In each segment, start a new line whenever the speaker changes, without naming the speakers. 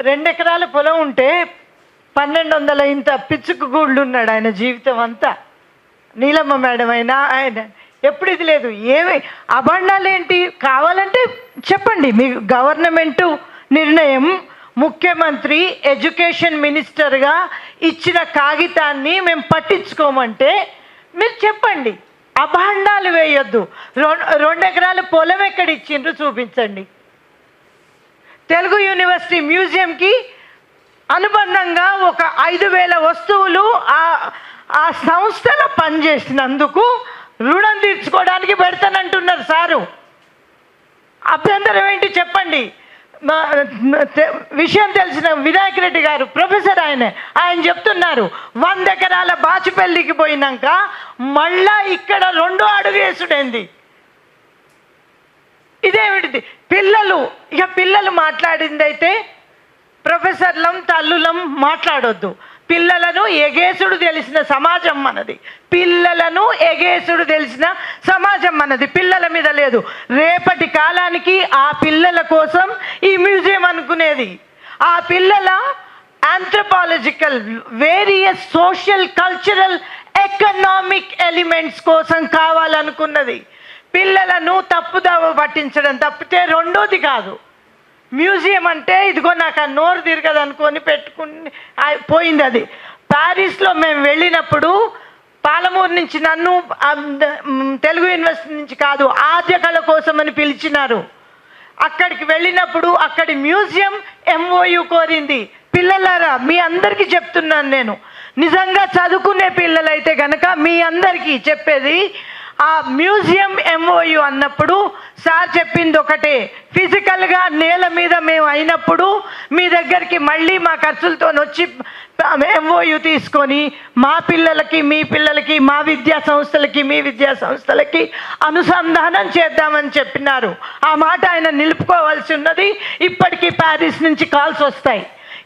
2 ఎకరాల పొలం ఉంటే 1200 ఇంత పిచ్చుకు గూళ్ళు ఉన్నాడు ఆయన జీవితం అంతా. నీలమ్మ మేడం అయినా ఆయన ఎప్పుడు ఇది లేదు. ఏమి అభండాలు ఏంటి? కావాలంటే చెప్పండి. మీ గవర్నమెంటు నిర్ణయం, ముఖ్యమంత్రి ఎడ్యుకేషన్ మినిస్టర్గా ఇచ్చిన కాగితాన్ని మేము పట్టించుకోమంటే మీరు చెప్పండి. అభాండాలు వేయొద్దు. 2 ఎకరాల పొలం ఎక్కడ ఇచ్చిండ్రు చూపించండి. తెలుగు యూనివర్సిటీ మ్యూజియంకి అనుబంధంగా ఒక 5000 వస్తువులు ఆ సంస్థలో పనిచేసినందుకు రుణం తీర్చుకోవడానికి పెడతానంటున్నారు సారు. అభ్యంతరం ఏంటి చెప్పండి. విషయం తెలిసిన వినాయక్ రెడ్డి గారు ప్రొఫెసర్ ఆయన చెప్తున్నారు 100 ఎకరాల బాచుపల్లికి పోయినాక మళ్ళా ఇక్కడ 2 అడుగు వేసుడైంది. ఇదేమిటిది? పిల్లలు మాట్లాడింది అయితే ప్రొఫెసర్లం తల్లులం మాట్లాడొద్దు. పిల్లలను ఎగేసుడు తెలిసిన సమాజం మనది. పిల్లలను ఎగేసుడు తెలిసిన సమాజం మనది. పిల్లల మీద లేదు. రేపటి కాలానికి ఆ పిల్లల కోసం ఈ మ్యూజియం అనుకునేది. ఆ పిల్లల anthropological various social cultural economic elements కోసం కావాలనుకున్నది. పిల్లలను తప్పుదావ పట్టించడం తప్పితే రెండోది కాదు. మ్యూజియం అంటే ఇదిగో నాకు ఆ నోరు తిరగదు అనుకొని పెట్టుకుని పోయింది. అది ప్యారిస్లో మేము వెళ్ళినప్పుడు పాలమూరు నుంచి నన్ను తెలుగు యూనివర్సిటీ నుంచి కాదు ఆద్య కళ కోసం అని పిలిచినారు. అక్కడికి వెళ్ళినప్పుడు అక్కడి మ్యూజియం MOU కోరింది. పిల్లలారా మీ అందరికీ చెప్తున్నాను నేను, నిజంగా చదువుకునే పిల్లలైతే కనుక మీ అందరికీ చెప్పేది, ఆ మ్యూజియం MOU అన్నప్పుడు సార్ చెప్పింది ఒకటే, ఫిజికల్గా నేల మీద మేము అయినప్పుడు మీ దగ్గరికి మళ్ళీ మా ఖర్చులతో వచ్చి MOU తీసుకొని మా పిల్లలకి మీ పిల్లలకి మా విద్యా సంస్థలకి మీ విద్యా సంస్థలకి అనుసంధానం చేద్దామని చెప్పినారు. ఆ మాట ఆయన నిలుపుకోవాల్సి ఉన్నది. ఇప్పటికీ ప్యారిస్ నుంచి కాల్స్ వస్తాయి.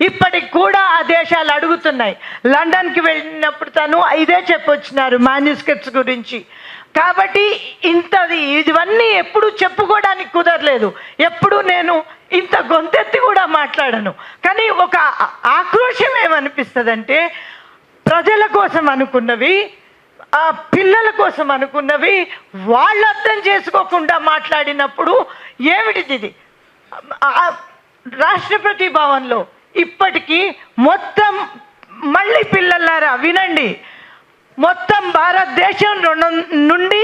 ఇప్పటికి కూడా ఆ దేశాలు అడుగుతున్నాయి. లండన్కి వెళ్ళినప్పుడు తను ఇదే చెప్పొచ్చినారు మాన్యుస్క్రిప్ట్స్ గురించి. కాబట్టి ఇవన్నీ ఎప్పుడు చెప్పుకోవడానికి కుదరలేదు. ఎప్పుడు నేను ఇంత గొంతెత్తి కూడా మాట్లాడను. కానీ ఒక ఆక్రోషం ఏమనిపిస్తుందంటే, ప్రజల కోసం అనుకున్నవి, ఆ పిల్లల కోసం అనుకున్నవి వాళ్ళు అర్థం చేసుకోకుండా మాట్లాడినప్పుడు ఏమిటిది? ఇది రాష్ట్రపతి భవన్లో ఇప్పటికీ మొత్తం, మళ్ళీ పిల్లలారా వినండి, మొత్తం భారతదేశం నుండి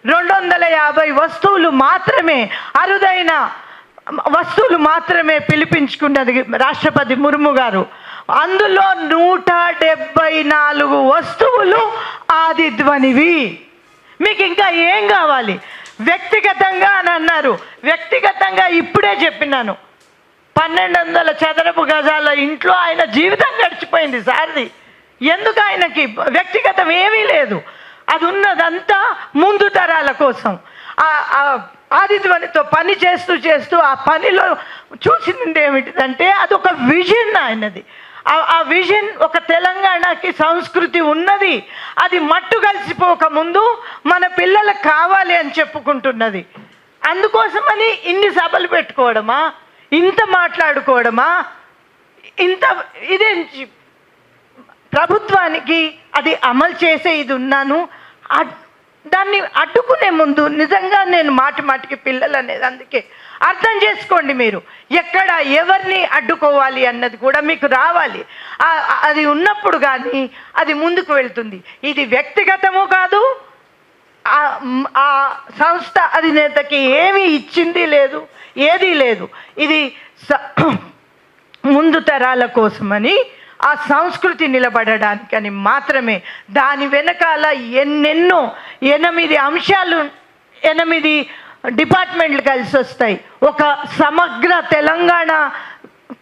250 వస్తువులు మాత్రమే, అరుదైన వస్తువులు మాత్రమే పిలిపించుకున్నది రాష్ట్రపతి ముర్ము గారు. అందులో 174 వస్తువులు ఆదిధ్వనివి. మీకు ఇంకా ఏం కావాలి? వ్యక్తిగతంగా అని అన్నారు. వ్యక్తిగతంగా ఇప్పుడే చెప్పినాను, 1200 చదరపు గజాల ఇంట్లో ఆయన జీవితం గడిచిపోయింది సార్ది. ఎందుకు ఆయనకి వ్యక్తిగతం ఏమీ లేదు. అది ఉన్నదంతా ముందు తరాల కోసం. ఆదిధ్వనితో పని చేస్తూ ఆ పనిలో చూసింది ఏమిటిదంటే అదొక విజన్ ఆయనది. ఆ విజన్ ఒక తెలంగాణకి సంస్కృతి ఉన్నది. అది మట్టు కలిసిపోకముందు మన పిల్లలకు కావాలి అని చెప్పుకుంటున్నది. అందుకోసమని ఇన్ని సభలు పెట్టుకోవడమా, ఇంత మాట్లాడుకోవడమా, ఇదేం ప్రభుత్వానికి అది అమలు చేసే ఇది ఉన్నాను. దాన్ని అడ్డుకునే ముందు నిజంగా నేను మాటికి పిల్లలు అనేది అందుకే అర్థం చేసుకోండి. మీరు ఎక్కడ ఎవరిని అడ్డుకోవాలి అన్నది కూడా మీకు రావాలి. అది ఉన్నప్పుడు కానీ అది ముందుకు వెళ్తుంది. ఇది వ్యక్తిగతము కాదు. ఆ సంస్థ అధినేతకి ఏమీ ఇచ్చింది లేదు, ఏదీ లేదు. ఇది ముందు తరాల కోసమని, ఆ సంస్కృతి నిలబడడానికని మాత్రమే. దాని వెనకాల ఎన్నెన్నో 8 అంశాలు, 8 డిపార్ట్మెంట్లు కలిసి వస్తాయి. ఒక సమగ్ర తెలంగాణ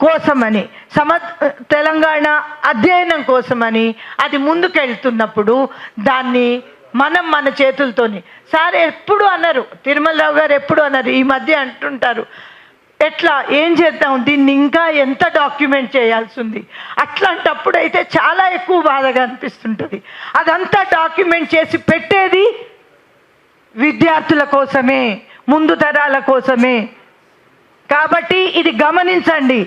కోసమని, తెలంగాణ అధ్యయనం కోసమని అది ముందుకెళ్తున్నప్పుడు దాన్ని మన చేతులతోని. సార్ ఎప్పుడు అన్నారు, తిరుమలరావు గారు ఎప్పుడు అన్నారు, ఈ మధ్య అంటుంటారు, ఎట్లా ఏం చేద్దాం దీన్ని, ఇంకా ఎంత డాక్యుమెంట్ చేయాల్సి ఉంది. అట్లాంటప్పుడు అయితే చాలా ఎక్కువ బాధగా అనిపిస్తుంటుంది. అదంతా డాక్యుమెంట్ చేసి పెట్టేది విద్యార్థుల కోసమే, ముందు తరాల కోసమే. కాబట్టి ఇది గమనించండి.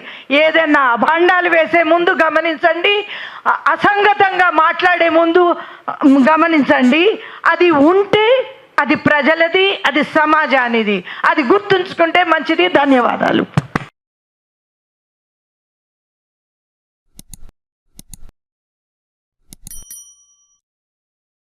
ఏదైనా అభాండాలు వేసే ముందు గమనించండి, అసంగతంగా మాట్లాడే ముందు గమనించండి. అది ఉంటే అది ప్రజలది, అది సమాజానిది. అది గుర్తుంచుకుంటే మంచిది. ధన్యవాదాలు.